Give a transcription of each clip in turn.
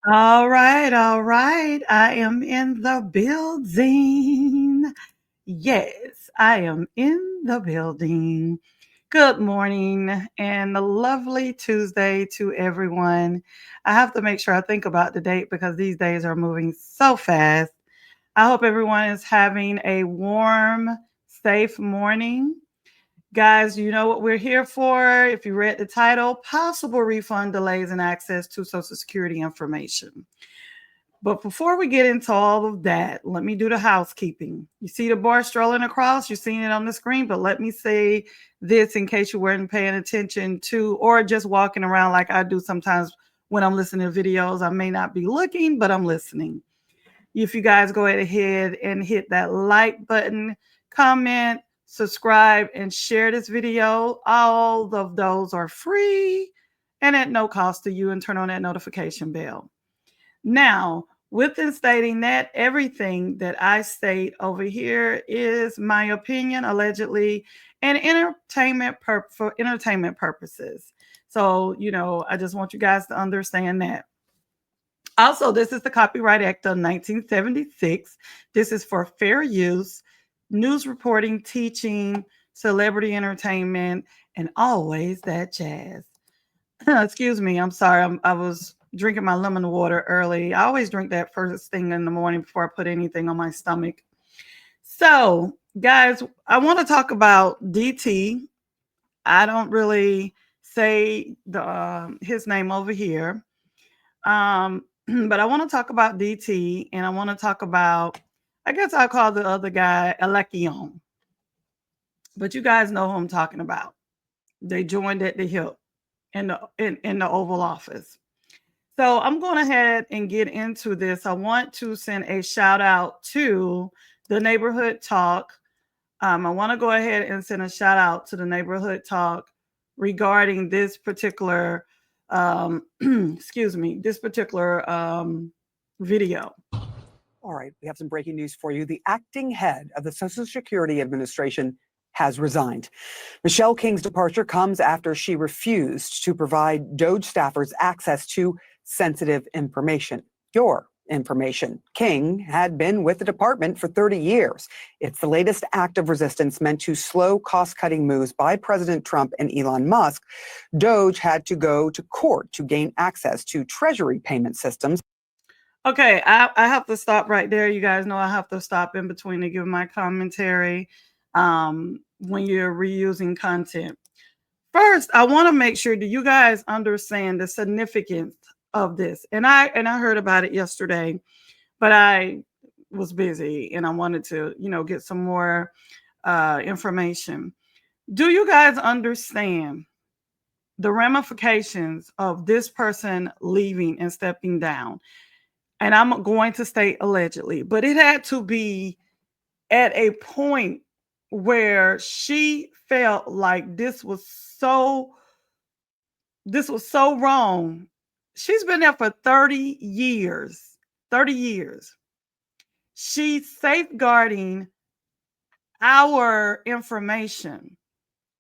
All right, all right. I am in the building. Yes, I am in the building. Good morning and a lovely Tuesday to everyone. I have to make sure I think about the date because these days are moving so fast. I hope everyone is having a warm, safe morning. Guys, you know what we're here for. If you read the title, possible refund delays and access to Social Security information. But before we get into all of that, let me do the housekeeping. You see the bar strolling across, you're seeing it on the screen, but let me say this in case you weren't paying attention to, or just walking around like I do sometimes when I'm listening to videos. I may not be looking, but I'm listening. If you guys go ahead and hit that like button, comment, subscribe, and share this video, all of those are free and at no cost to you, and turn on that notification bell. Now, within stating that, everything that I state over here is my opinion, allegedly, and for entertainment purposes. So, I just want you guys to understand that. Also, this is the Copyright Act of 1976. This is for fair use, news reporting, teaching, celebrity entertainment, and always that jazz. Excuse me, I'm sorry. I was drinking my lemon water early. I always drink that first thing in the morning before I put anything on my stomach. So, guys, I want to talk about DT. I don't really say his name over here. But I want to talk about DT, and I want to talk about, I guess I'll call the other guy Alekion. But you guys know who I'm talking about. They joined at the hip in the Oval Office. So I'm going ahead and get into this. I want to send a shout out to the Neighborhood Talk. I want to go ahead and send a shout out to the Neighborhood Talk regarding this particular, this particular video. All right, we have some breaking news for you. The acting head of the Social Security Administration has resigned. Michelle King's departure comes after she refused to provide DOJ staffers access to sensitive information. Your information. King had been with the department for 30 years. It's the latest act of resistance meant to slow cost-cutting moves by President Trump and Elon Musk. DOJ had to go to court to gain access to Treasury payment systems. Okay, I have to stop right there. You guys know I have to stop in between to give my commentary when you're reusing content. First, I want to make sure that you guys understand the significance of this. And I heard about it yesterday, but I was busy and I wanted to, get some more information. Do you guys understand the ramifications of this person leaving and stepping down? And I'm going to state allegedly, but it had to be at a point where she felt like this was so wrong. She's been there for 30 years. 30 years. She's safeguarding our information,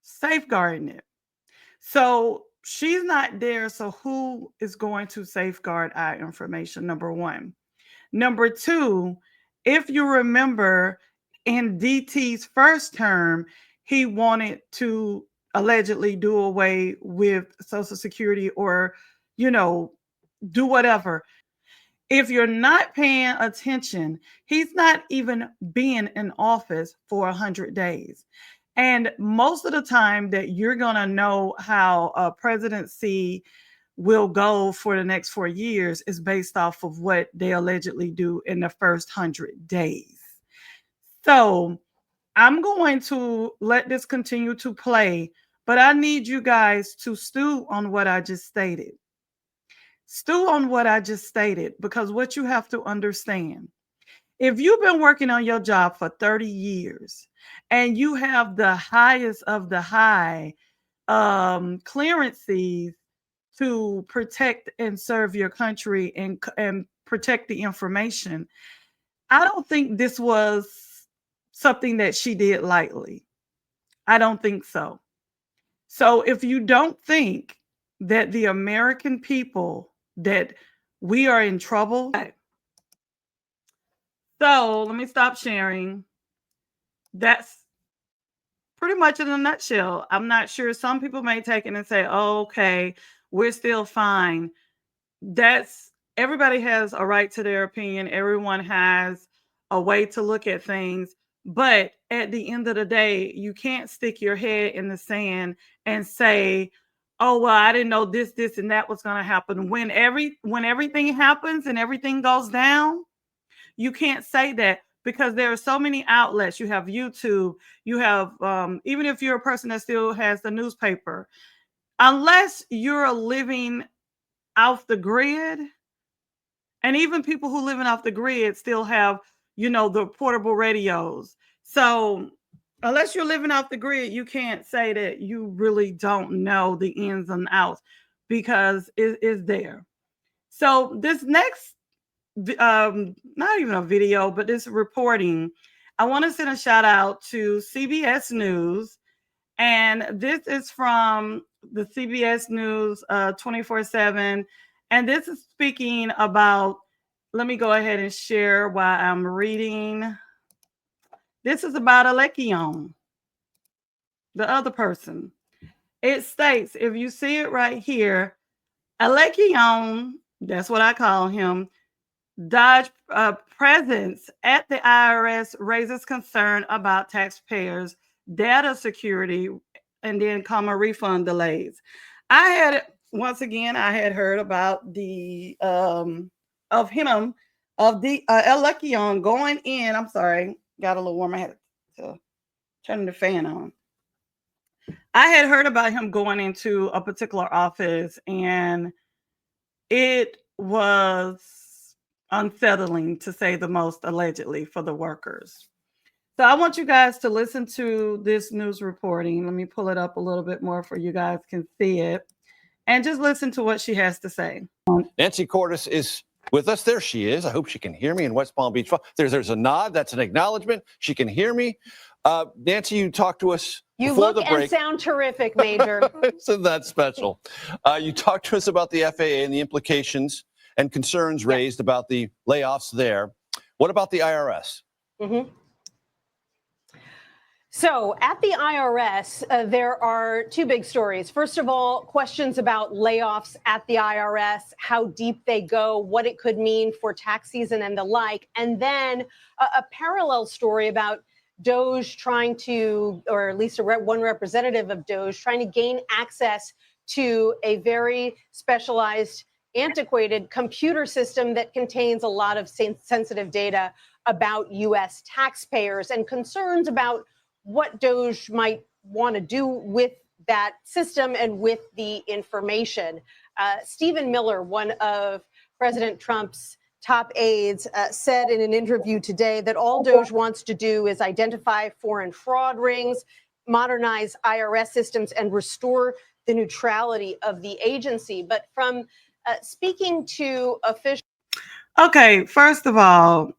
safeguarding it. So she's not there. So who is going to safeguard our information? Number one. Number two, if you remember in DT's first term, he wanted to allegedly do away with Social Security or, do whatever. If you're not paying attention, he's not even being in office for 100 days. And most of the time that you're going to know how a presidency will go for the next 4 years is based off of what they allegedly do in the first 100 days. So I'm going to let this continue to play, but I need you guys to stew on what I just stated. Stew on what I just stated, because what you have to understand, if you've been working on your job for 30 years and you have the highest of the high clearances to protect and serve your country and protect the information, I don't think this was something that she did lightly. I don't think so. So if you don't think that the American people that we are in trouble. So let me stop sharing. That's pretty much in a nutshell. I'm not sure. Some people may take it and say, oh, okay, we're still fine. That's everybody has a right to their opinion. Everyone has a way to look at things. But at the end of the day, you can't stick your head in the sand and say, oh well, I didn't know this, and that was gonna happen. When everything happens and everything goes down, you can't say that because there are so many outlets. You have YouTube, you have even if you're a person that still has the newspaper, unless you're living off the grid, and even people who living off the grid still have, the portable radios. So unless you're living off the grid, you can't say that you really don't know the ins and outs because it is there. So this next not even a video, but this reporting, I want to send a shout out to CBS News. And this is from the CBS News 24/7. And this is speaking about, let me go ahead and share while I'm reading. This is about Alekion, the other person. It states, if you see it right here, Alekion, that's what I call him, Dodge presence at the IRS raises concern about taxpayers' data security and then comma refund delays. I had heard about the of him of the Elekion going in. I'm sorry, got a little warm. I had to turn the fan on. I had heard about him going into a particular office, and it was unsettling to say the most, allegedly, for the workers. So I want you guys to listen to this news reporting. Let me pull it up a little bit more for you guys can see it. And just listen to what she has to say. Nancy Cordes is with us. There she is. I hope she can hear me in West Palm Beach. There's a nod. That's an acknowledgement. She can hear me. Nancy, you talked to us before the break. You look and sound terrific, Major. Isn't that special? You talked to us about the FAA and the implications and concerns raised about the layoffs there. What about the IRS? Mm-hmm. So at the IRS, there are two big stories. First of all, questions about layoffs at the IRS, how deep they go, what it could mean for tax season and the like. And then a parallel story about DOJ trying to, or at least one representative of DOJ trying to gain access to a very specialized, antiquated computer system that contains a lot of sensitive data about U.S. taxpayers and concerns about what DOJ might want to do with that system and with the information. Stephen Miller, one of President Trump's top aides, said in an interview today that all DOJ wants to do is identify foreign fraud rings, modernize IRS systems, and restore the neutrality of the agency. But from speaking to officials. Okay, first of all,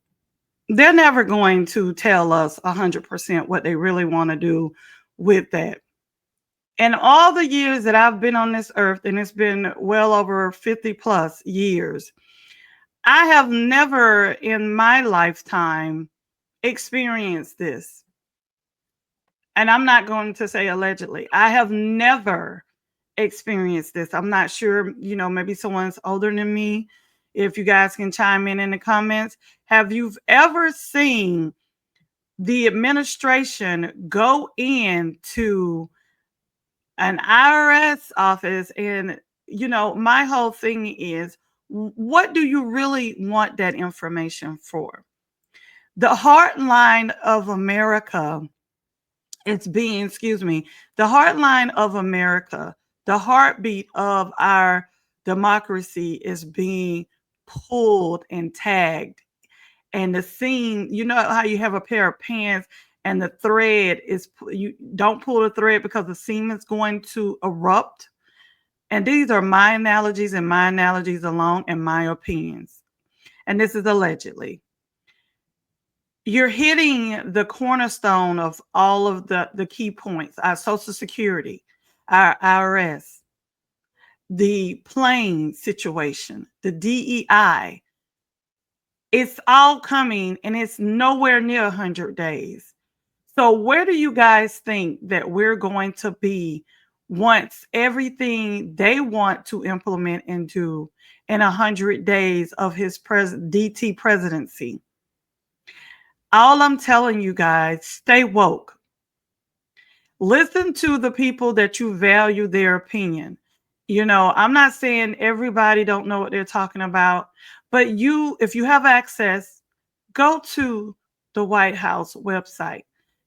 they're never going to tell us 100% what they really want to do with that. In all the years that I've been on this earth, and it's been well over 50 plus years, I have never in my lifetime experienced this. And I'm not going to say allegedly. I have never experienced this. I'm not sure, maybe someone's older than me. If you guys can chime in the comments, have you ever seen the administration go into an IRS office? And, my whole thing is, what do you really want that information for? The heartline of America, the heartline of America, the heartbeat of our democracy is being pulled and tagged. And the seam, you know how you have a pair of pants and the thread is, you don't pull the thread because the seam is going to erupt. And these are my analogies and my analogies alone and my opinions. And this is allegedly. You're hitting the cornerstone of all of the key points, our Social Security, our IRS. the plane situation, the DEI, it's all coming and it's nowhere near 100 days. So where do you guys think that we're going to be once everything they want to implement and do in 100 days of his DT presidency? All I'm telling you guys, stay woke. Listen to the people that you value their opinion. I'm not saying everybody don't know what they're talking about, but if you have access, go to the White House website.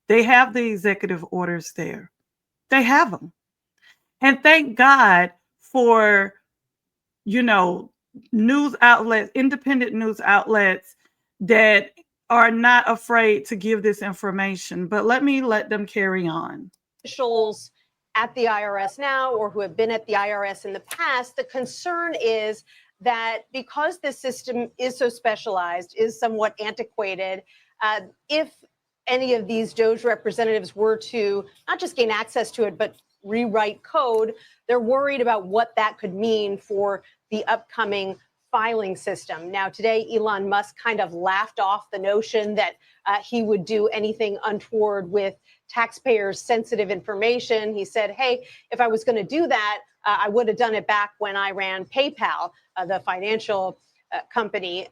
They have the executive orders there. They have them. And thank God for, news outlets, independent news outlets that are not afraid to give this information. But let them carry on. Officials at the IRS now or who have been at the IRS in the past, the concern is that because this system is so specialized, is somewhat antiquated, if any of these DOJ representatives were to not just gain access to it, but rewrite code, they're worried about what that could mean for the upcoming filing system. Now, today, Elon Musk kind of laughed off the notion that he would do anything untoward with taxpayers' sensitive information. He said, hey, if I was going to do that, I would have done it back when I ran PayPal, the financial company,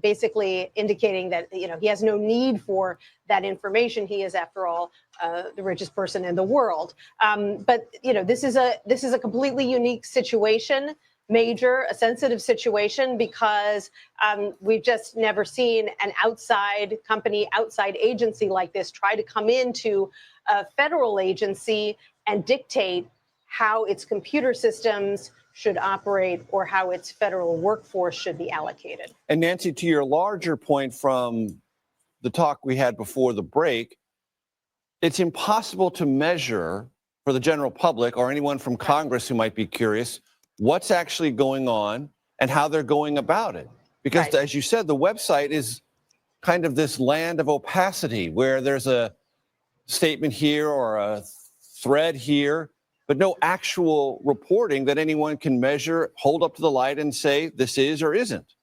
basically indicating that he has no need for that information. He is, after all, the richest person in the world. But this is a completely unique situation. A sensitive situation, because we've just never seen an outside company, outside agency like this try to come into a federal agency and dictate how its computer systems should operate or how its federal workforce should be allocated. And Nancy, to your larger point from the talk we had before the break, it's impossible to measure for the general public or anyone from Congress who might be curious what's actually going on and how they're going about it. Because as you said, the website is kind of this land of opacity where there's a statement here or a thread here, but no actual reporting that anyone can measure, hold up to the light and say this is or isn't.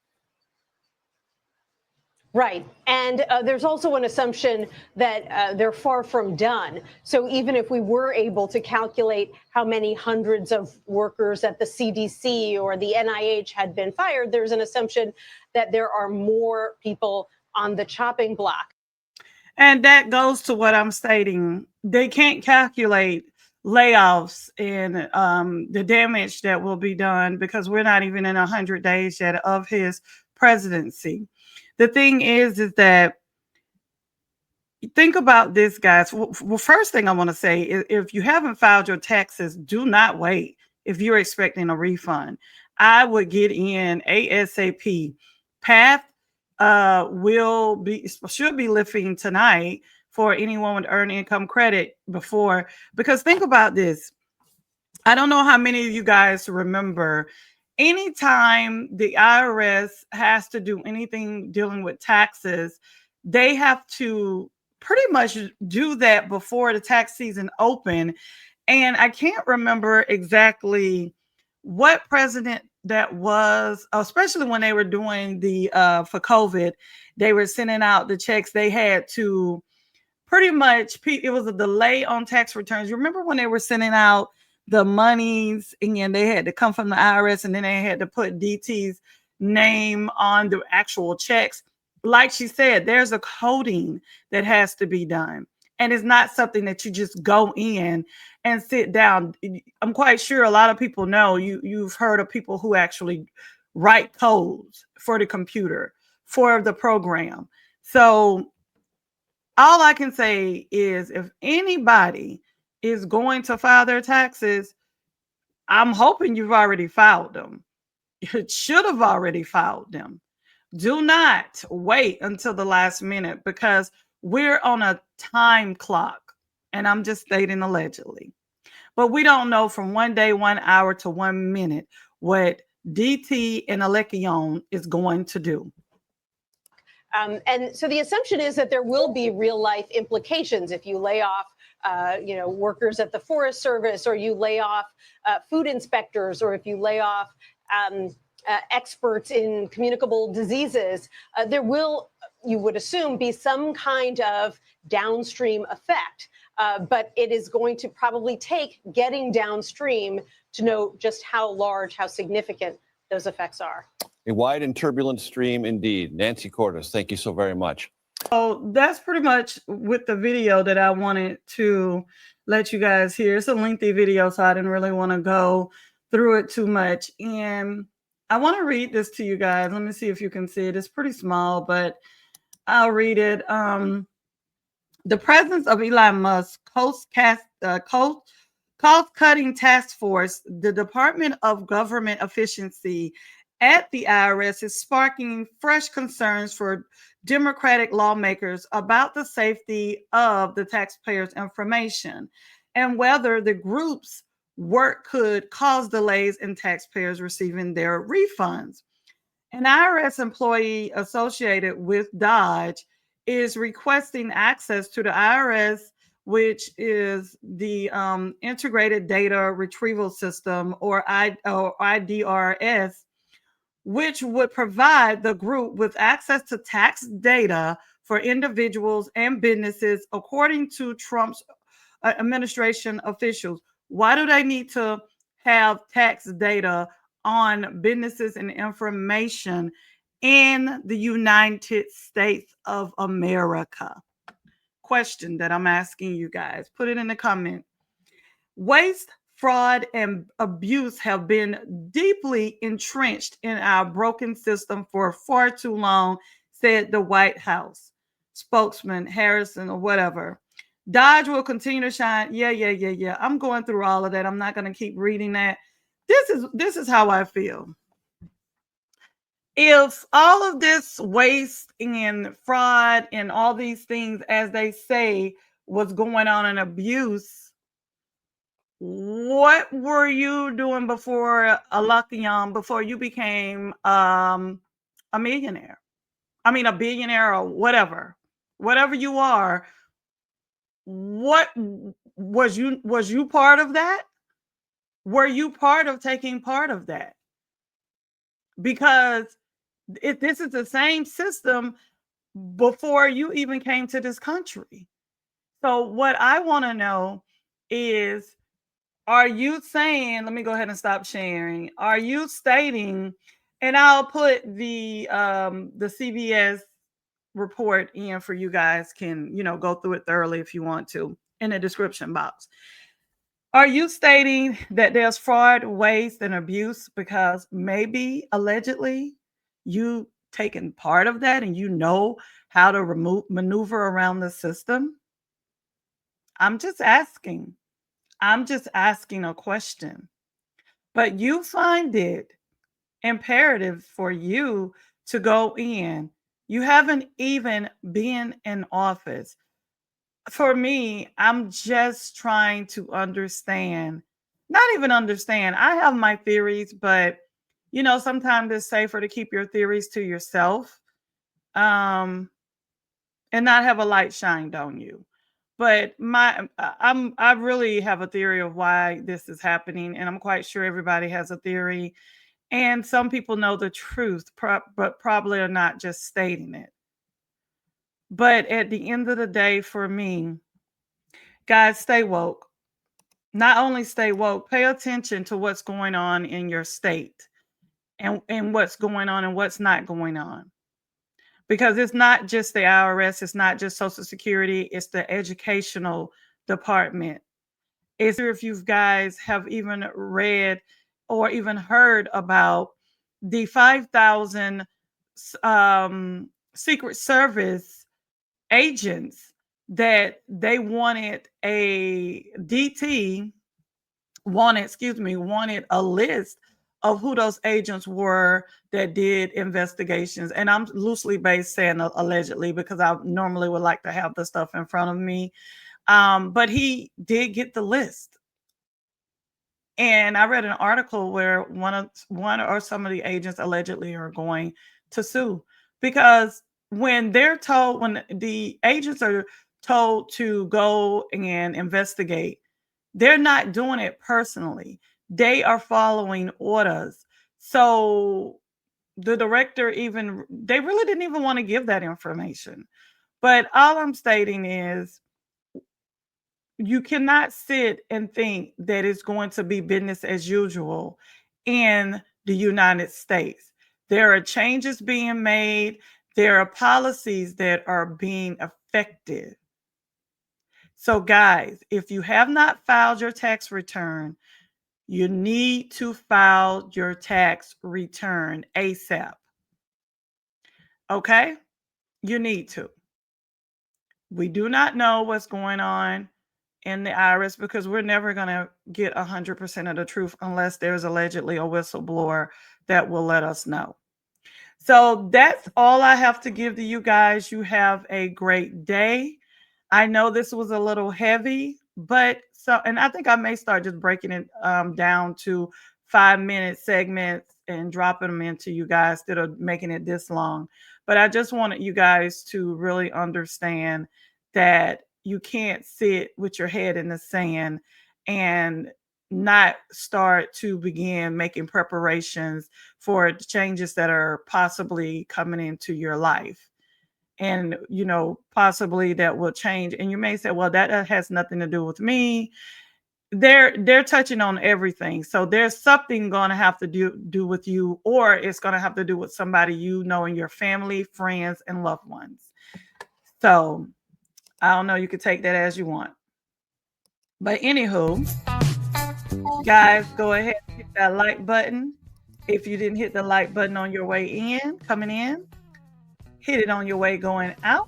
Right. And there's also an assumption that they're far from done. So even if we were able to calculate how many hundreds of workers at the CDC or the NIH had been fired, there's an assumption that there are more people on the chopping block. And that goes to what I'm stating. They can't calculate layoffs and the damage that will be done because we're not even in 100 days yet of his presidency. The thing is that think about this, guys. Well, first thing I want to say is if you haven't filed your taxes, do not wait if you're expecting a refund. I would get in ASAP. Path should be lifting tonight for anyone with earned income credit because think about this. I don't know how many of you guys remember anytime the IRS has to do anything dealing with taxes, they have to pretty much do that before the tax season open. And I can't remember exactly what president that was, especially when they were doing for COVID, they were sending out the checks. They had to pretty much, it was a delay on tax returns. You remember when they were sending out the monies and they had to come from the IRS and then they had to put DT's name on the actual checks? Like she said, there's a coding that has to be done. And it's not something that you just go in and sit down. I'm quite sure a lot of people know, you've heard of people who actually write codes for the computer, for the program. So all I can say is if anybody is going to file their taxes, I'm hoping you've already filed them. You should have already filed them. Do not wait until the last minute because we're on a time clock, and I'm just stating allegedly. But we don't know from 1 day, 1 hour to 1 minute what DT and Alekion is going to do. And so the assumption is that there will be real life implications if you lay off workers at the Forest Service, or you lay off food inspectors, or if you lay off experts in communicable diseases, there will, you would assume, be some kind of downstream effect. But it is going to probably take getting downstream to know just how large, how significant those effects are. A wide and turbulent stream indeed. Nancy Cordes, thank you so very much. So that's pretty much with the video that I wanted to let you guys hear. It's a lengthy video, so I didn't really want to go through it too much. And I want to read this to you guys. Let me see if you can see it. It's pretty small, but I'll read it. The presence of Elon Musk's cost-cutting task force, the Department of Government Efficiency at the IRS, is sparking fresh concerns for Democratic lawmakers about the safety of the taxpayers' information and whether the group's work could cause delays in taxpayers receiving their refunds. An IRS employee associated with Dodge is requesting access to the IRS, which is the Integrated Data Retrieval System, or IDRS, which would provide the group with access to tax data for individuals and businesses, according to Trump's administration officials. Why do they need to have tax data on businesses and information in the United States of America? Question that I'm asking you guys. Put it in the comment. Waste, fraud, and abuse have been deeply entrenched in our broken system for far too long, said the White House spokesman Harrison or whatever. Dodge will continue to shine. Yeah. I'm going through all of that. I'm not going to keep reading that. This is how I feel. If all of this waste and fraud and all these things, as they say, was going on in abuse, what were you doing before before you became a millionaire? I mean, a billionaire or whatever you are. What was you part of that? Were you part of taking part of that? Because this is the same system before you even came to this country. So what I want to know is, are you saying, let me go ahead and stop sharing. Are you stating, and I'll put the CBS report in for you guys, can, go through it thoroughly if you want to, in the description box. Are you stating that there's fraud, waste, and abuse because maybe allegedly you taken part of that and you know how to maneuver around the system? I'm just asking a question. But you find it imperative for you to go in. You haven't even been in office. For me, I'm just trying to understand, not even understand. I have my theories, but sometimes it's safer to keep your theories to yourself, and not have a light shined on you. But I really have a theory of why this is happening, and I'm quite sure everybody has a theory. And some people know the truth, but probably are not just stating it. But at the end of the day, for me, guys, stay woke. Not only stay woke, pay attention to what's going on in your state and what's going on and what's not going on. Because it's not just the IRS, it's not just Social Security, it's the educational department. It's if you guys have even read or even heard about the 5,000 Secret Service agents that they wanted wanted a list of who those agents were that did investigations. And I'm loosely based saying allegedly because I normally would like to have the stuff in front of me. But he did get the list. And I read an article where one or some of the agents allegedly are going to sue, because when the agents are told to go and investigate, they're not doing it personally. They are following orders. So the director they really didn't even want to give that information. But all I'm stating is you cannot sit and think that it's going to be business as usual in the United States. There are changes being made. There are policies that are being affected. So, guys, if you have not filed your tax return, you need to file your tax return ASAP. Okay? You need to. We do not know what's going on in the IRS because we're never going to get 100% of the truth unless there's allegedly a whistleblower that will let us know. So that's all I have to give to you guys. You have a great day. I know this was a little heavy, but and I think I may start just breaking it down to 5-minute segments and dropping them into you guys instead of making it this long. But I just wanted you guys to really understand that you can't sit with your head in the sand and not start to begin making preparations for changes that are possibly coming into your life. And possibly that will change, and you may say, well, that has nothing to do with me. They're touching on everything, so there's something going to have to do with you, or it's going to have to do with somebody in your family, friends, and loved ones. So I don't know, you can take that as you want. But anywho, guys, go ahead and hit that like button. If you didn't hit the like button on your way coming in, hit it on your way going out.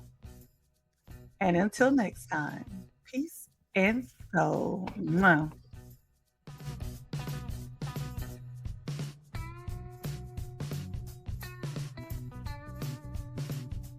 And until next time, peace and soul.